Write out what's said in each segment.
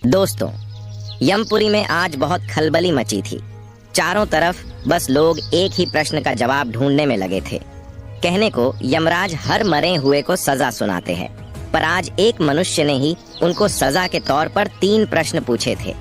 दोस्तों, यमपुरी में आज बहुत खलबली मची थी। चारों तरफ बस लोग एक ही प्रश्न का जवाब ढूंढने में लगे थे। कहने को यमराज हर मरे हुए को सजा सुनाते हैं, पर आज एक मनुष्य ने ही उनको सजा के तौर पर 3 प्रश्न पूछे थे।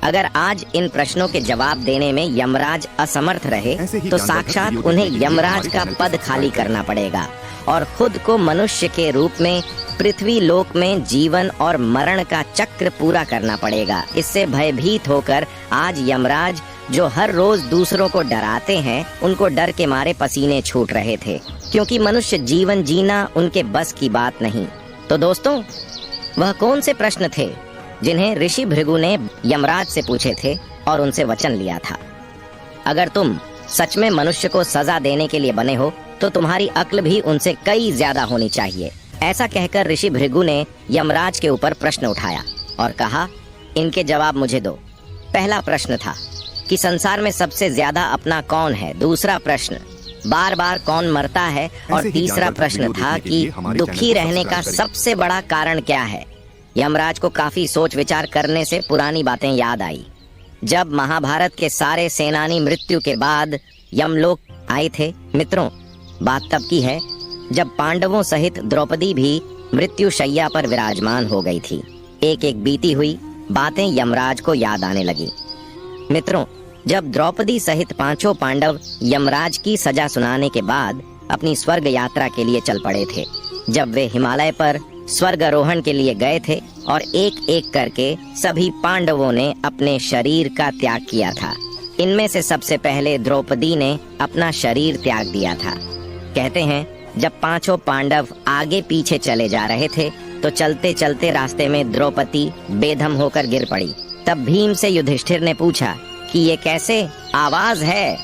अगर आज इन प्रश्नों के जवाब देने में यमराज असमर्थ रहे तो साक्षात उन्हें यमराज का पद खाली करना पड़ेगा और खुद को मनुष्य के रूप में पृथ्वी लोक में जीवन और मरण का चक्र पूरा करना पड़ेगा। इससे भयभीत होकर आज यमराज, जो हर रोज दूसरों को डराते हैं, उनको डर के मारे पसीने छूट रहे थे, क्योंकि मनुष्य जीवन जीना उनके बस की बात नहीं। तो दोस्तों, वह कौन से प्रश्न थे जिन्हें ऋषि भृगु ने यमराज से पूछे थे और उनसे वचन लिया था? अगर तुम सच में मनुष्य को सजा देने के लिए बने हो तो तुम्हारी अक्ल भी उनसे कई ज्यादा होनी चाहिए। ऐसा कहकर ऋषि भृगु ने यमराज के ऊपर प्रश्न उठाया और कहा, इनके जवाब मुझे दो। पहला प्रश्न था कि संसार में सबसे ज्यादा अपना कौन है। दूसरा प्रश्न, बार बार कौन मरता है। और तीसरा प्रश्न था कि दुखी रहने का सबसे बड़ा कारण क्या है। यमराज को काफी सोच विचार करने से पुरानी बातें याद आई। जब महाभारत के सारे सेनानी मृत्यु के बाद यमलोक आए थे। मित्रों, बात तब की है जब पांडवों सहित द्रौपदी भी मृत्यु शैया पर विराजमान हो गई थी। एक एक बीती हुई बातें यमराज को याद आने लगी। मित्रों, जब द्रौपदी सहित 5 पांडव यमराज की सजा सुनाने के बाद अपनी स्वर्ग यात्रा के लिए चल पड़े थे, जब वे हिमालय पर स्वर्गारोहण के लिए गए थे और एक एक करके सभी पांडवों ने अपने शरीर का त्याग किया था। इनमें से सबसे पहले द्रौपदी ने अपना शरीर त्याग दिया था। कहते हैं जब 5 पांडव आगे पीछे चले जा रहे थे तो चलते चलते रास्ते में द्रौपदी बेदम होकर गिर पड़ी। तब भीम से युधिष्ठिर ने पूछा कि ये कैसे आवाज है।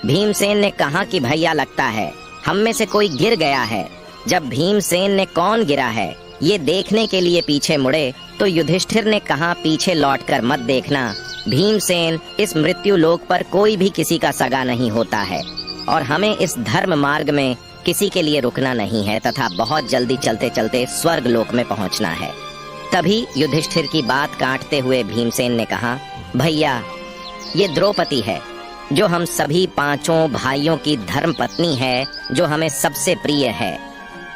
भीमसेन ने कहा कि भैया, लगता है हम में से कोई गिर गया है। जब भीमसेन ने कौन गिरा है ये देखने के लिए पीछे मुड़े तो युधिष्ठिर ने कहा, पीछे लौटकर मत देखना। भीमसेन, इस मृत्यु लोक पर कोई भी किसी का सगा नहीं होता है और हमें इस धर्म मार्ग में किसी के लिए रुकना नहीं है तथा बहुत जल्दी चलते चलते स्वर्ग लोक में पहुंचना है। तभी युधिष्ठिर की बात काटते हुए भीमसेन ने कहा, भैया, ये द्रौपदी है जो हम सभी 5 भाइयों की धर्म पत्नी है, जो हमें सबसे प्रिय है।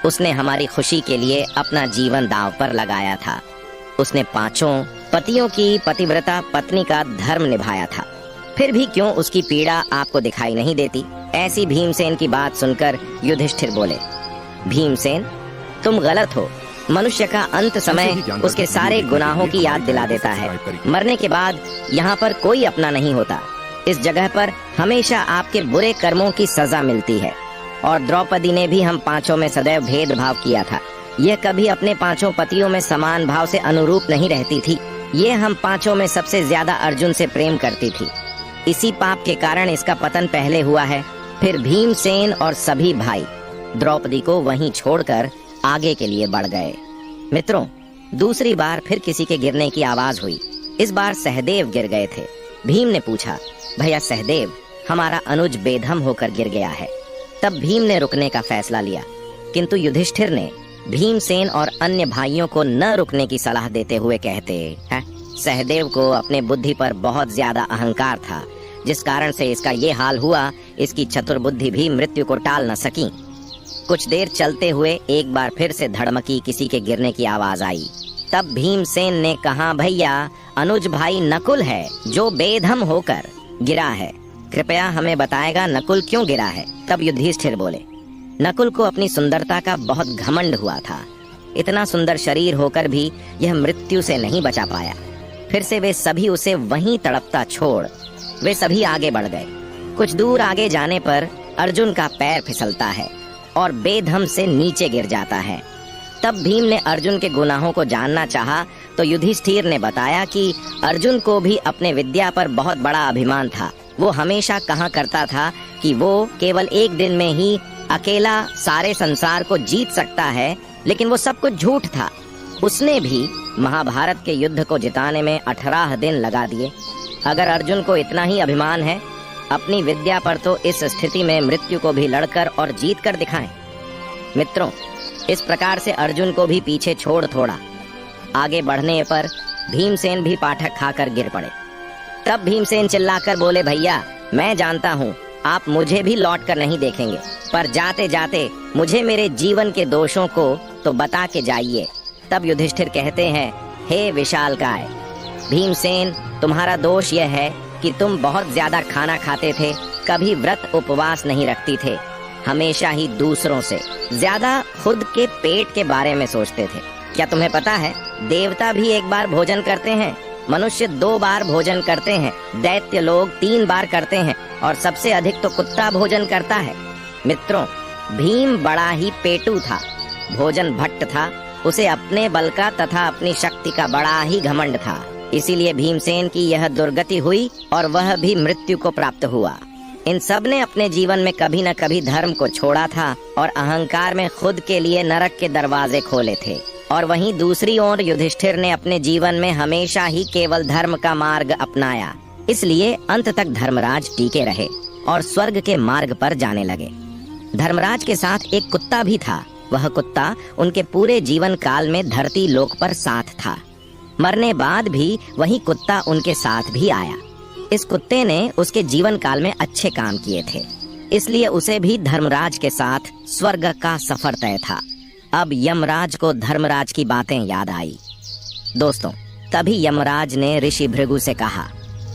उसने हमारी खुशी के लिए अपना जीवन दांव पर लगाया था। उसने 5 पतियों की पतिव्रता पत्नी का धर्म निभाया था। फिर भी क्यों उसकी पीड़ा आपको दिखाई नहीं देती? ऐसी भीमसेन की बात सुनकर युधिष्ठिर बोले, भीमसेन, तुम गलत हो। मनुष्य का अंत समय उसके सारे गुनाहों की याद दिला देता है। मरने के बाद यहाँ पर कोई अपना नहीं होता। इस जगह पर हमेशा आपके बुरे कर्मों की सजा मिलती है। और द्रौपदी ने भी हम 5 में सदैव भेदभाव किया था। यह कभी अपने 5 पतियों में समान भाव से अनुरूप नहीं रहती थी। ये हम 5 में सबसे ज्यादा अर्जुन से प्रेम करती थी। इसी पाप के कारण इसका पतन पहले हुआ है। फिर भीमसेन और सभी भाई द्रौपदी को वहीं छोड़कर आगे के लिए बढ़ गए। मित्रों, दूसरी बार फिर किसी के गिरने की आवाज हुई। इस बार सहदेव गिर गए थे। भीम ने पूछा, भैया सहदेव, हमारा अनुज बेदम होकर गिर गया है। तब भीम ने रुकने का फैसला लिया, किंतु युधिष्ठिर ने भीमसेन और अन्य भाइयों को न रुकने की सलाह देते हुए कहते हैं, सहदेव को अपने बुद्धि पर बहुत ज्यादा अहंकार था, जिस कारण से इसका ये हाल हुआ। इसकी चतुर बुद्धि भी मृत्यु को टाल न सकी। कुछ देर चलते हुए एक बार फिर से धड़मकी किसी के गिरने की आवाज आई। तब भीमसेन ने कहा, भैया, अनुज भाई नकुल है जो बेदम होकर गिरा है। कृपया हमें बताएगा नकुल क्यों गिरा है? तब युधिष्ठिर बोले, नकुल को अपनी सुंदरता का बहुत घमंड हुआ था। इतना सुंदर शरीर होकर भी यह मृत्यु से नहीं बचा पाया। फिर से वे सभी उसे वहीं तड़पता छोड़ वे सभी आगे बढ़ गए। कुछ दूर आगे जाने पर अर्जुन का पैर फिसलता है और बेदम से नीचे गिर जाता है। तब भीम ने अर्जुन के गुनाहों को जानना चाहा तो युधिष्ठिर ने बताया कि अर्जुन को भी अपने विद्या पर बहुत बड़ा अभिमान था। वो हमेशा कहा करता था कि वो केवल एक दिन में ही अकेला सारे संसार को जीत सकता है, लेकिन वो सब कुछ झूठ था। उसने भी महाभारत के युद्ध को जिताने में 18 दिन लगा दिए। अगर अर्जुन को इतना ही अभिमान है अपनी विद्या पर, तो इस स्थिति में मृत्यु को भी लड़कर और जीत कर दिखाएं। मित्रों, इस प्रकार से अर्जुन को भी पीछे छोड़ थोड़ा आगे बढ़ने पर भीमसेन भी पाठक खाकर गिर पड़े। तब भीमसेन चिल्लाकर बोले, भैया मैं जानता हूँ आप मुझे भी लौट कर नहीं देखेंगे, पर जाते जाते मुझे मेरे जीवन के दोषों को तो बता के जाइए। तब युधिष्ठिर कहते हैं, हे विशालकाय भीमसेन, तुम्हारा दोष यह है कि तुम बहुत ज्यादा खाना खाते थे, कभी व्रत उपवास नहीं रखती थे, हमेशा ही दूसरों से ज्यादा खुद के पेट के बारे में सोचते थे। क्या तुम्हें पता है देवता भी एक बार भोजन करते हैं, मनुष्य 2 बार भोजन करते हैं, दैत्य लोग 3 बार करते हैं और सबसे अधिक तो कुत्ता भोजन करता है। मित्रों, भीम बड़ा ही पेटू था, भोजन भट्ट था, उसे अपने बल का तथा अपनी शक्ति का बड़ा ही घमंड था। इसीलिए भीमसेन की यह दुर्गति हुई और वह भी मृत्यु को प्राप्त हुआ। इन सब ने अपने जीवन में कभी न कभी धर्म को छोड़ा था और अहंकार में खुद के लिए नरक के दरवाजे खोले थे। और वहीं दूसरी ओर युधिष्ठिर ने अपने जीवन में हमेशा ही केवल धर्म का मार्ग अपनाया, इसलिए अंत तक धर्मराज टीके रहे और स्वर्ग के मार्ग पर जाने लगे। धर्मराज के साथ एक कुत्ता भी था। वह कुत्ता उनके पूरे जीवन काल में धरती लोक पर साथ था। मरने बाद भी वही कुत्ता उनके साथ भी आया। इस कुत्ते ने उसके जीवन काल में अच्छे काम किए थे, इसलिए उसे भी धर्मराज के साथ स्वर्ग का सफर तय था। अब यमराज को धर्मराज की बातें याद आई। दोस्तों, तभी यमराज ने ऋषि भृगु से कहा,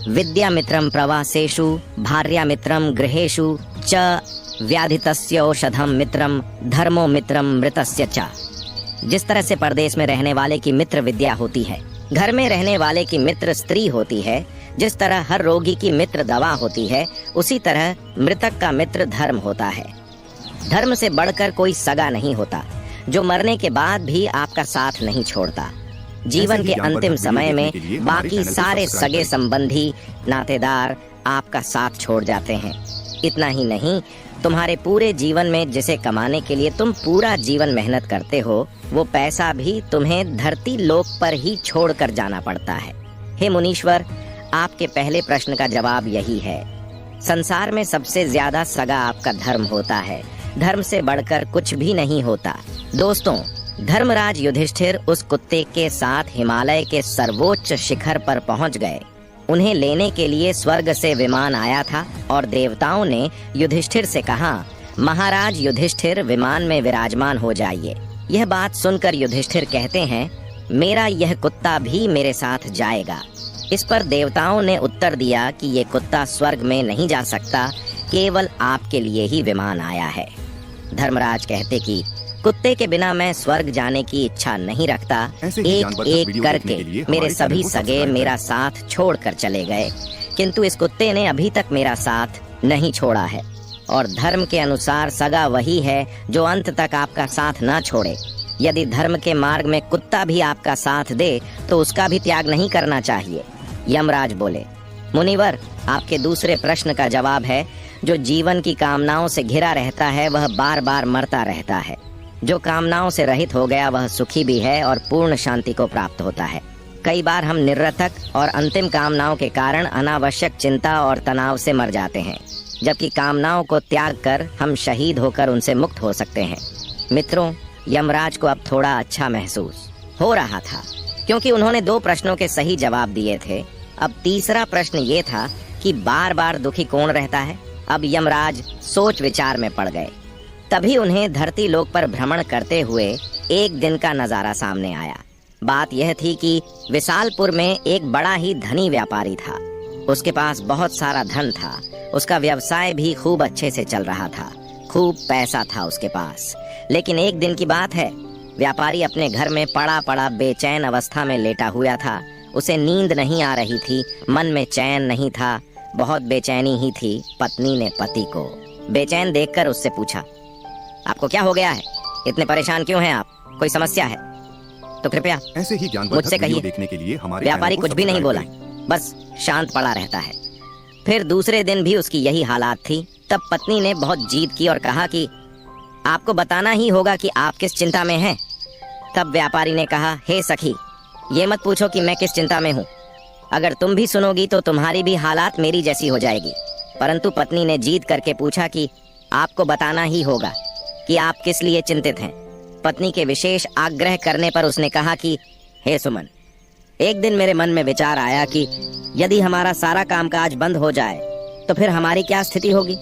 विद्या मित्रम प्रवासेषु भार्या मित्रम गृहेषु च व्याधितस्य औषधम मित्रम धर्मो मित्रम मृतस्य च। जिस तरह से परदेश में रहने वाले की मित्र विद्या होती है, घर में रहने वाले की मित्र स्त्री होती है, जिस तरह हर रोगी की मित्र दवा होती है, उसी तरह मृतक का मित्र धर्म होता है। धर्म से बढ़कर कोई सगा नहीं होता, जो मरने के बाद भी आपका साथ नहीं छोड़ता। जीवन के अंतिम समय में बाकी सारे सगे संबंधी नातेदार आपका साथ छोड़ जाते हैं। इतना ही नहीं, तुम्हारे पूरे जीवन में जिसे कमाने के लिए तुम पूरा जीवन मेहनत करते हो, वो पैसा भी तुम्हें धरती लोक पर ही छोड़कर जाना पड़ता है। हे मुनीश्वर, आपके पहले प्रश्न का जवाब यही है। संसार में सबसे ज्यादा सगा आपका धर्म होता है, धर्म से बढ़कर कुछ भी नहीं होता। दोस्तों, धर्मराज युधिष्ठिर उस कुत्ते के साथ हिमालय के सर्वोच्च शिखर पर पहुंच गए। उन्हें लेने के लिए स्वर्ग से विमान आया था और देवताओं ने युधिष्ठिर से कहा, महाराज युधिष्ठिर विमान में विराजमान हो जाइए। यह बात सुनकर युधिष्ठिर कहते हैं, मेरा यह कुत्ता भी मेरे साथ जाएगा। इस पर देवताओं ने उत्तर दिया कि ये कुत्ता स्वर्ग में नहीं जा सकता, केवल आपके लिए ही विमान आया है। धर्मराज कहते कि कुत्ते के बिना मैं स्वर्ग जाने की इच्छा नहीं रखता। एक एक करके मेरे सभी सगे मेरा साथ छोड़कर चले गए, किंतु इस कुत्ते ने अभी तक मेरा साथ नहीं छोड़ा है। और धर्म के अनुसार सगा वही है जो अंत तक आपका साथ ना छोड़े। यदि धर्म के मार्ग में कुत्ता भी आपका साथ दे तो उसका भी त्याग नहीं करना चाहिए। यमराज बोले, मुनिवर, आपके दूसरे प्रश्न का जवाब है, जो जीवन की कामनाओं से घिरा रहता है वह बार बार मरता रहता है। जो कामनाओं से रहित हो गया वह सुखी भी है और पूर्ण शांति को प्राप्त होता है। कई बार हम निरर्थक और अंतिम कामनाओं के कारण अनावश्यक चिंता और तनाव से मर जाते हैं, जबकि कामनाओं को त्याग कर हम शहीद होकर उनसे मुक्त हो सकते हैं। मित्रों, यमराज को अब थोड़ा अच्छा महसूस हो रहा था, क्योंकि उन्होंने 2 प्रश्नों के सही जवाब दिए थे। अब तीसरा प्रश्न ये था कि बार बार दुखी कौन रहता है। अब यमराज सोच विचार में पड़ गए। तभी उन्हें धरती लोक पर भ्रमण करते हुए एक दिन का नजारा सामने आया। बात यह थी कि विशालपुर में एक बड़ा ही धनी व्यापारी था। उसके पास बहुत सारा धन था, उसका व्यवसाय भी खूब अच्छे से चल रहा था, खूब पैसा था उसके पास। लेकिन एक दिन की बात है, व्यापारी अपने घर में पड़ा पड़ा बेचैन अवस्था में लेटा हुआ था। उसे नींद नहीं आ रही थी, मन में चैन नहीं था, बहुत बेचैनी ही थी। पत्नी ने पति को बेचैन देखकर उससे पूछा, आपको क्या हो गया है? इतने परेशान क्यों हैं आप? कोई समस्या है तो कृपया ऐसे ही मुझसे कहिए। देखने के लिए हमारे व्यापारी कुछ भी नहीं बोला, बस शांत पड़ा रहता है। फिर दूसरे दिन भी उसकी यही हालात थी। तब पत्नी ने बहुत जिद की और कहा कि आपको बताना ही होगा कि आप किस चिंता में हैं। तब व्यापारी ने कहा, हे सखी, ये मत पूछो कि मैं किस चिंता में हूँ। अगर तुम भी सुनोगी तो तुम्हारी भी हालात मेरी जैसी हो जाएगी। परंतु पत्नी ने जिद करके पूछा कि आपको बताना ही होगा कि आप किस लिए चिंतित हैं। पत्नी के विशेष आग्रह करने पर उसने कहा कि हे सुमन, एक दिन मेरे मन में विचार आया कि यदि हमारा सारा कामकाज बंद हो जाए तो फिर हमारी क्या स्थिति होगी।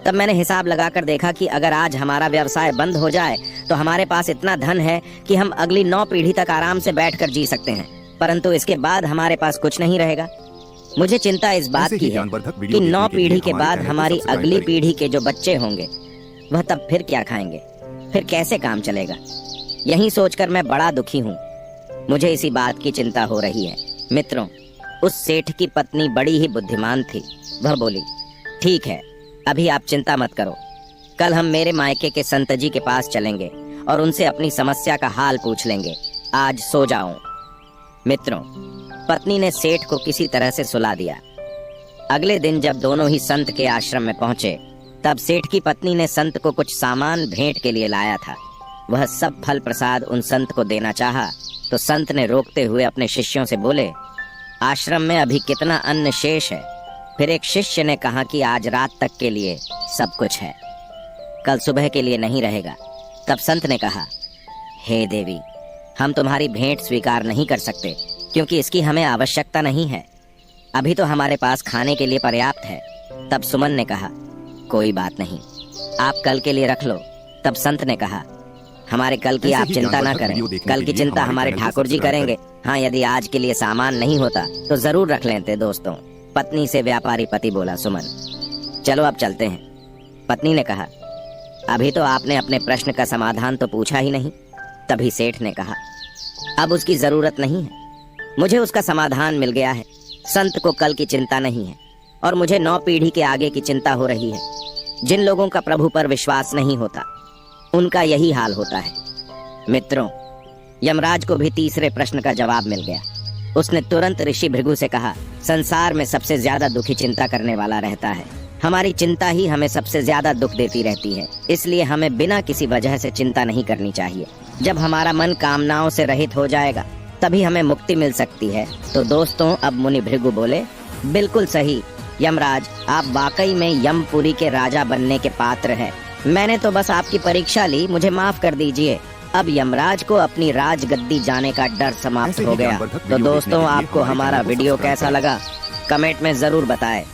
तब मैंने हिसाब लगाकर देखा कि अगर आज हमारा व्यवसाय बंद हो जाए तो हमारे पास इतना धन है कि हम अगली 9 पीढ़ी तक आराम से बैठकर जी सकते हैं, परंतु इसके बाद हमारे पास कुछ नहीं रहेगा। मुझे चिंता इस बात की है कि 9 पीढ़ी के बाद हमारी अगली पीढ़ी के जो बच्चे होंगे वह तब फिर क्या खाएंगे, फिर कैसे काम चलेगा। यही सोचकर मैं बड़ा दुखी हूँ। मुझे इसी बात की चिंता हो रही है। मित्रों, उस सेठ की पत्नी बड़ी ही बुद्धिमान थी। वह बोली, ठीक है, अभी आप चिंता मत करो। कल हम मेरे मायके के संत जी के पास चलेंगे और उनसे अपनी समस्या का हाल पूछ लेंगे। आज सो जाओ। मित्रों, पत्नी ने सेठ को किसी तरह से सुला दिया। अगले दिन जब दोनों ही संत के आश्रम में पहुंचे तब सेठ की पत्नी ने संत को कुछ सामान भेंट के लिए लाया था। वह सब फल प्रसाद उन संत को देना चाहा तो संत ने रोकते हुए अपने शिष्यों से बोले, आश्रम में अभी कितना अन्न शेष है। फिर एक शिष्य ने कहा कि आज रात तक के लिए सब कुछ है, कल सुबह के लिए नहीं रहेगा। तब संत ने कहा, हे देवी, हम तुम्हारी भेंट स्वीकार नहीं कर सकते क्योंकि इसकी हमें आवश्यकता नहीं है। अभी तो हमारे पास खाने के लिए पर्याप्त है। तब सुमन ने कहा, कोई बात नहीं, आप कल के लिए रख लो। तब संत ने कहा, हमारे कल की आप चिंता ना करें, कल की चिंता हमारे ठाकुर जी करेंगे। हाँ, यदि आज के लिए सामान नहीं होता तो जरूर रख लेते दोस्तों। पत्नी से व्यापारी पति बोला, सुमन चलो अब चलते हैं। पत्नी ने कहा, अभी तो आपने अपने प्रश्न का समाधान तो पूछा ही नहीं। तभी सेठ ने कहा, अब उसकी जरूरत नहीं है, मुझे उसका समाधान मिल गया है। संत को कल की चिंता नहीं है और मुझे 9 पीढ़ी के आगे की चिंता हो रही है। जिन लोगों का प्रभु पर विश्वास नहीं होता उनका यही हाल होता है। मित्रों, यमराज को भी तीसरे प्रश्न का जवाब मिल गया। उसने तुरंत ऋषि भृगु से कहा, संसार में सबसे ज्यादा दुखी चिंता करने वाला रहता है। हमारी चिंता ही हमें सबसे ज्यादा दुख देती रहती है, इसलिए हमें बिना किसी वजह से चिंता नहीं करनी चाहिए। जब हमारा मन कामनाओं से रहित हो जाएगा तभी हमें मुक्ति मिल सकती है। तो दोस्तों, अब मुनि भृगु बोले, बिल्कुल सही यमराज, आप वाकई में यमपुरी के राजा बनने के पात्र हैं। मैंने तो बस आपकी परीक्षा ली, मुझे माफ कर दीजिए। अब यमराज को अपनी राजगद्दी जाने का डर समाप्त हो गया। तो दोस्तों, आपको हमारा वीडियो कैसा लगा कमेंट में जरूर बताएं।